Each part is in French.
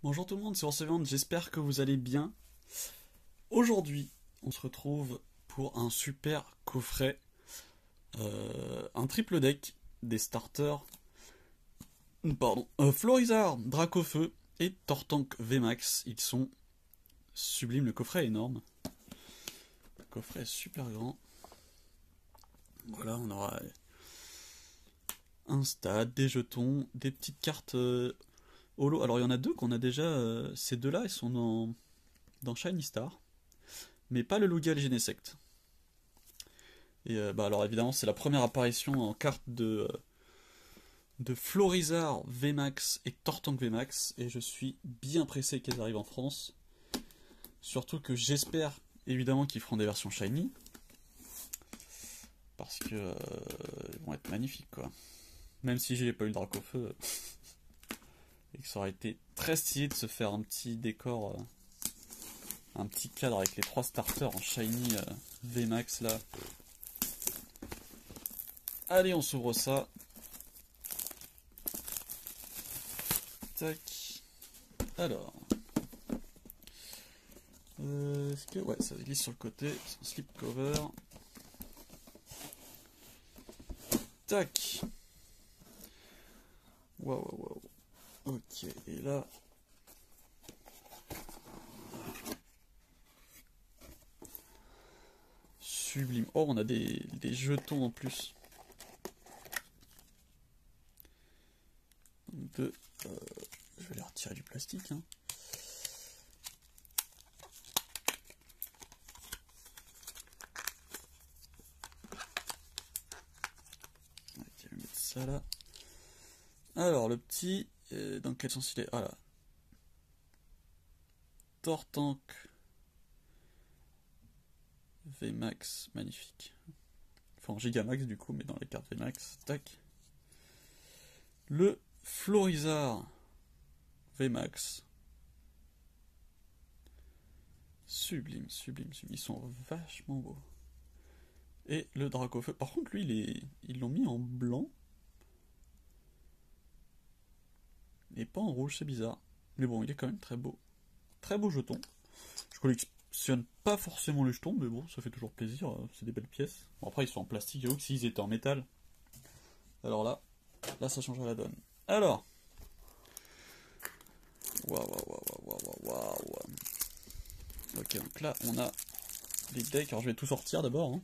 Bonjour tout le monde, c'est Orséviande, j'espère que vous allez bien. Aujourd'hui, on se retrouve pour un super coffret, un triple deck des starters, Florizard, Dracofeu et Tortank VMAX. Ils sont sublimes, le coffret est énorme. Le coffret est super grand. Voilà, on aura un stade, des jetons, des petites cartes holo. Alors il y en a deux qu'on a déjà, ces deux-là, ils sont dans Shiny Star. Mais pas le Lugia et le Genesect. Et alors évidemment, c'est la première apparition en carte de Florizard VMAX et Tortank VMAX. Et je suis bien pressé qu'elles arrivent en France. Surtout que j'espère évidemment qu'ils feront des versions Shiny. Parce que ils vont être magnifiques quoi. Même si j'ai pas eu le Dracofeu. Et que ça aurait été très stylé de se faire un petit décor. Un petit cadre avec les trois starters en Shiny VMAX là. Allez, on s'ouvre ça. Tac. Alors. Est-ce que. Ouais, ça glisse sur le côté. C'est un slip cover. Tac. Waouh, waouh, waouh. Ok, et là. Sublime. Oh, on a des jetons en plus. Je vais les retirer du plastique. Hein. Ok, je vais mettre ça là. Alors, le petit. Dans quel sens il est? Ah là. Tortank VMAX, magnifique. Enfin, en Gigamax du coup, mais dans les cartes VMAX. Tac. Le Florizard VMAX. Sublime, sublime, sublime. Ils sont vachement beaux. Et le Dracofeu. Par contre, lui, ils l'ont mis en blanc. Et pas en rouge, c'est bizarre. Mais bon, il est quand même très beau. Très beau jeton. Je collectionne pas forcément les jetons, mais bon, ça fait toujours plaisir. C'est des belles pièces. Bon, après, ils sont en plastique. J'avoue que s'ils étaient en métal. Alors là, ça changerait la donne. Alors. Waouh, waouh, waouh, waouh, waouh, waouh. Ok, donc là, on a les decks. Alors, je vais tout sortir d'abord. Hein.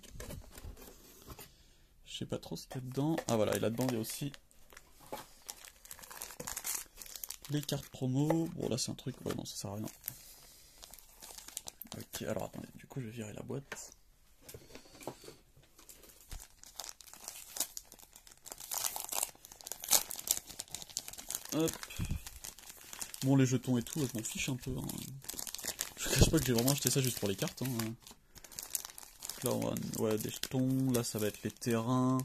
Je sais pas trop ce qu'il y a dedans. Ah voilà, et là-dedans, il y a aussi les cartes promo. Bon, là, c'est un truc. Ouais, non, ça sert à rien. Ok, alors attendez, du coup, je vais virer la boîte. Hop. Bon, les jetons et tout, je m'en fiche un peu. Hein. Je cache pas que j'ai vraiment acheté ça juste pour les cartes. Hein. Là, on a ouais, des jetons. Là, ça va être les terrains.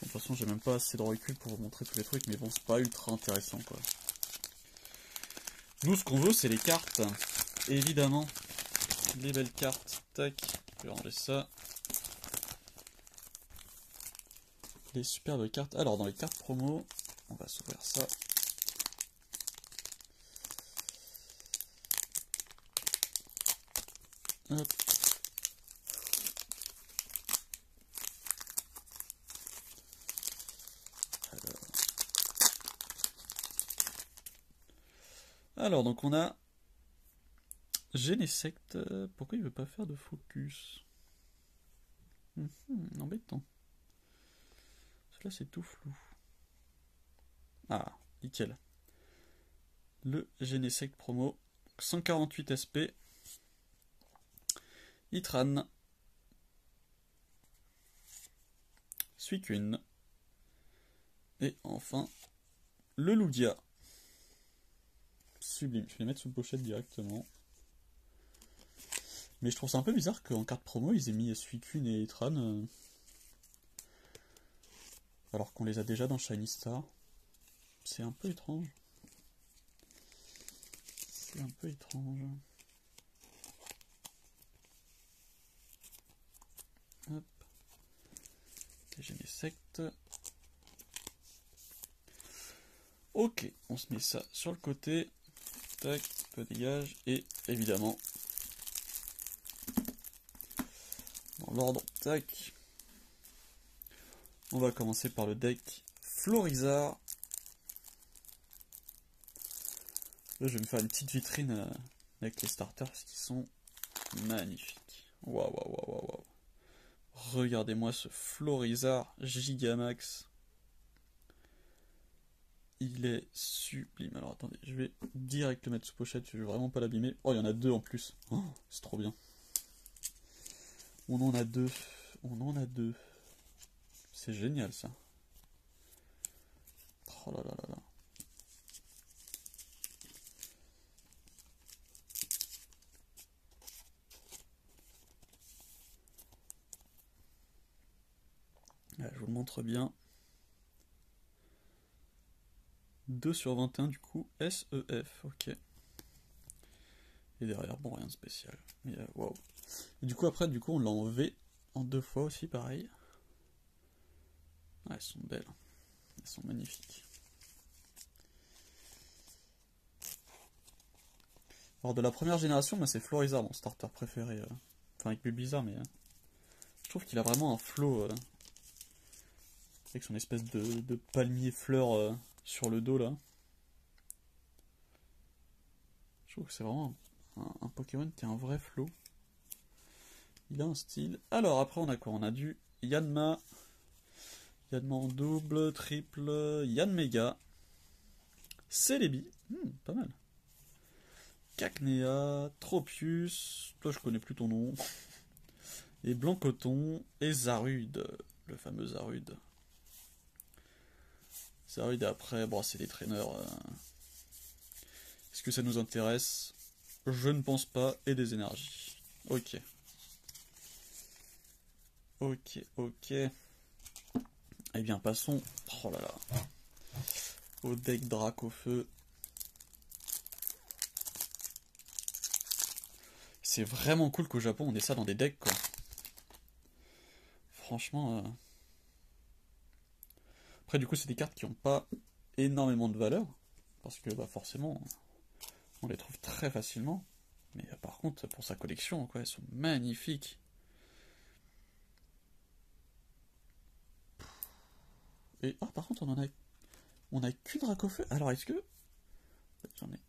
De toute façon, j'ai même pas assez de recul pour vous montrer tous les trucs, mais bon, c'est pas ultra intéressant, quoi. Nous, ce qu'on veut, c'est les cartes. Évidemment, les belles cartes. Tac, je vais ranger ça. Les superbes cartes. Alors, dans les cartes promo, on va s'ouvrir ça. Hop. Alors, donc on a Genesect. Pourquoi il veut pas faire de focus? Embêtant. Parce que là, c'est tout flou. Ah, nickel. Le Genesect promo. 148 SP. Itran. Suicune. Et enfin, le Lugia. Sublime. Je vais les mettre sous pochette directement. Mais je trouve ça un peu bizarre qu'en carte promo, ils aient mis Suicune et Itran. Alors qu'on les a déjà dans Shiny Star. C'est un peu étrange. C'est un peu étrange. Hop. Genesect. Ok, on se met ça sur le côté. Tac, peu dégage. Et évidemment, dans l'ordre, tac. On va commencer par le deck Florizard. Là, je vais me faire une petite vitrine avec les starters parce qu'ils sont magnifiques. Waouh, waouh, waouh, waouh, waouh. Regardez-moi ce Florizard Gigamax. Il est sublime. Alors attendez, je vais direct le mettre sous pochette, je vais vraiment pas l'abîmer. Oh, il y en a deux en plus. Oh, c'est trop bien. On en a deux. On en a deux. C'est génial ça. Oh là là là là. Là, je vous le montre bien. 2 sur 21 du coup, SEF, ok. Et derrière, bon, rien de spécial. Mais waouh. Et du coup, après, on l'a en V en 2 fois aussi, pareil. Ah, elles sont belles. Elles sont magnifiques. Alors, de la première génération, moi, c'est Florizard, mon starter préféré. Enfin, avec Bulbizarre, mais je trouve qu'il a vraiment un flow. Avec son espèce de palmier fleur sur le dos, là. Je trouve que c'est vraiment un Pokémon qui a un vrai flow. Il a un style. Alors, après, on a quoi? On a du Yanma. Yanma en double, triple, Yanmega. Celebi. Pas mal. Cacnea, Tropius. Toi, je connais plus ton nom. Et Blancoton. Et Zarude. Le fameux Zarude. Zarude, après, bon, c'est des traîneurs. Est-ce que ça nous intéresse? Je ne pense pas. Et des énergies. Ok. Ok, ok. Eh bien, passons. Oh là là. Au deck Dracofeu. C'est vraiment cool qu'au Japon on ait ça dans des decks, quoi. Franchement. Après, du coup, c'est des cartes qui n'ont pas énormément de valeur. Parce que, bah, forcément, on les trouve très facilement. Mais par contre, pour sa collection, quoi, elles sont magnifiques. Et, ah, par contre, on a qu'une Dracofeu. Alors, est-ce que. J'en ai.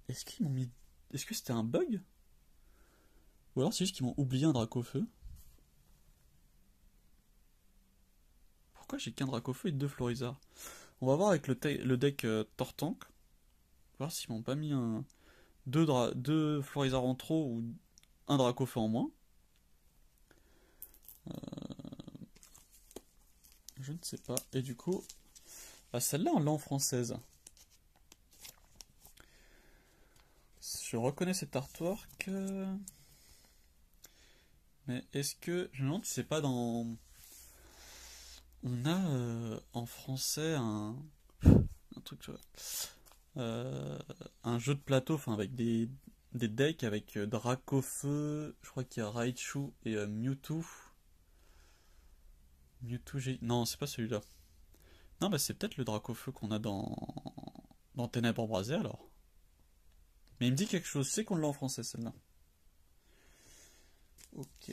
Est-ce qu'ils m'ont mis. Est-ce que c'était un bug? Ou alors c'est juste qu'ils m'ont oublié un Dracofeu? Pourquoi j'ai qu'un Dracofeu et deux Florizards? On va voir avec le deck Tortank. Voir s'ils m'ont pas mis deux Florizards en trop ou un Dracofeu en moins. Je ne sais pas. Et du coup, bah celle-là on l'a en française. Je reconnais cet artwork. Mais est-ce que. Je me demande si c'est pas dans. On a en français un truc, tu vois. Un jeu de plateau, enfin avec des decks avec Dracofeu, je crois qu'il y a Raichu et Mewtwo. Mewtwo G. Non, c'est pas celui-là. Non, bah c'est peut-être le Dracofeu qu'on a dans Ténèbres Embrasées alors. Mais il me dit quelque chose, c'est qu'on l'a en français celle-là. Ok.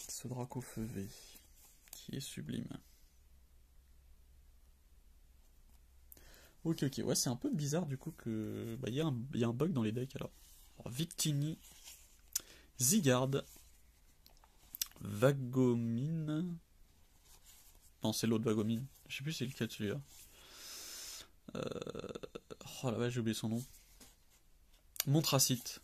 Ce Dracofeu V, qui est sublime. Ok, ok, ouais, c'est un peu bizarre du coup que. Bah, il y a un bug dans les decks alors. Victini, Zygarde, Vagomine. Non, c'est l'autre Vagomine. Je sais plus c'est lequel celui-là. Oh la vache, j'ai oublié son nom. Montracite.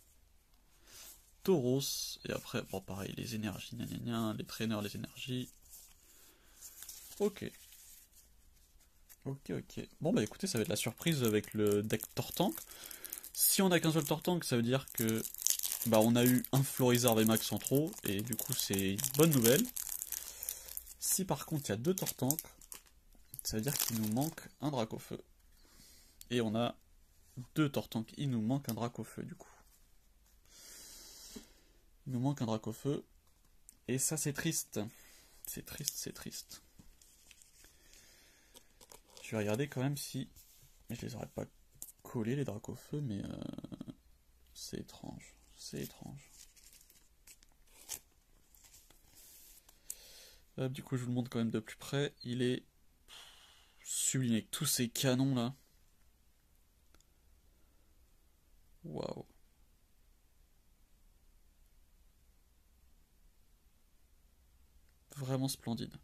Tauros. Et après, bon, pareil, les énergies, gna gna gna, les traîneurs, les énergies. Ok. Ok, ok. Bon, bah écoutez, ça va être la surprise avec le deck Tortank. Si on a qu'un seul Tortank, ça veut dire que bah on a eu un Florizard VMAX en trop, et du coup c'est une bonne nouvelle. Si par contre il y a deux Tortanks, ça veut dire qu'il nous manque un Dracofeu. Et on a deux Tortanks, il nous manque un Dracofeu du coup. Il nous manque un Dracofeu. Et ça c'est triste. C'est triste, c'est triste. vais regarder quand même si... Je les aurais pas collés les Dracofeu, mais c'est étrange. C'est étrange. Hop, du coup, je vous le montre quand même de plus près. Il est sublime avec tous ces canons là. Waouh. Vraiment splendide.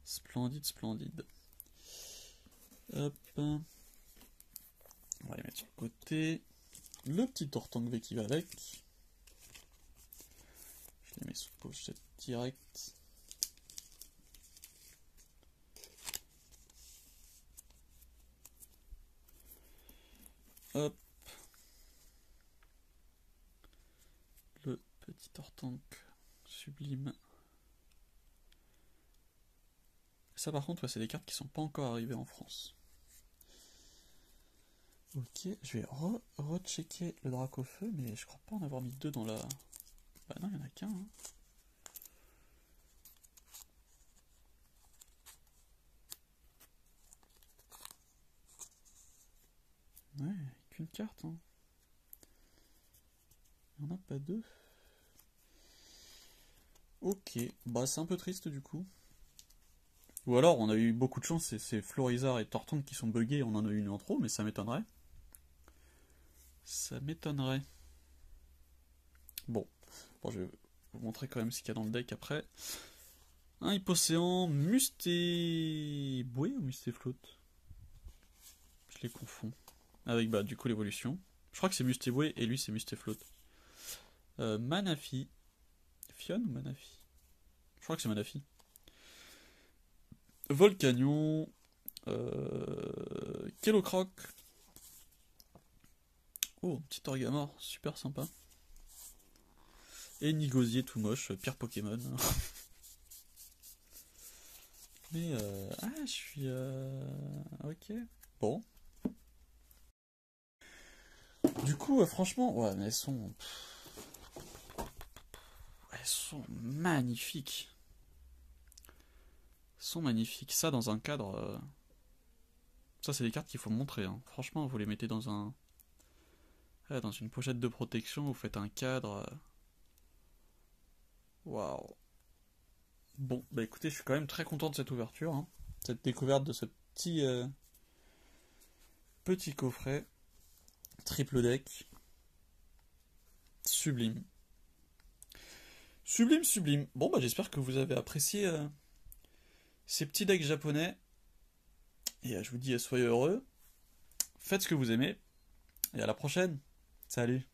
Splendide, splendide. Hop. On va les mettre sur le côté. Le petit Tortank V qui va avec. Je les mets sous pochette direct. Hop. Le petit Tortank sublime. Ça par contre, ouais, c'est des cartes qui sont pas encore arrivées en France. Ok, je vais rechecker le Dracofeu, mais je crois pas en avoir mis deux dans la... Bah non, il y en a qu'un. Hein. Ouais, qu'une carte. Hein. Il n'y en a pas deux. Ok, bah c'est un peu triste du coup. Ou alors on a eu beaucoup de chance, c'est Florizard et Tortank qui sont buggés, on en a eu une en trop, mais ça m'étonnerait. Ça m'étonnerait. Bon, je vais vous montrer quand même ce qu'il y a dans le deck après. Un Hypocéan, Mustéboué ou Mustéfloat? Je les confonds. Avec bah du coup l'évolution. Je crois que c'est Mustéboué et lui c'est Mustéfloat. Manafi. Fion ou Manafi? Je crois que c'est Manafi. Volcanion. Kellocroc. Oh, petit Orgamor, super sympa. Et Nigosier tout moche, pire Pokémon. Mais je suis... ok. Bon. Du coup, franchement, ouais, mais elles sont... Elles sont magnifiques. Elles sont magnifiques. Ça, dans un cadre... Ça, c'est des cartes qu'il faut montrer. Hein. Franchement, vous les mettez dans un... dans une pochette de protection, vous faites un cadre... Waouh. Bon, bah écoutez, je suis quand même très content de cette ouverture. Hein. Cette découverte de ce petit coffret. Triple deck. Sublime. Sublime, sublime. Bon, bah j'espère que vous avez apprécié ces petits decks japonais. Et je vous dis, soyez heureux. Faites ce que vous aimez. Et à la prochaine. Salut.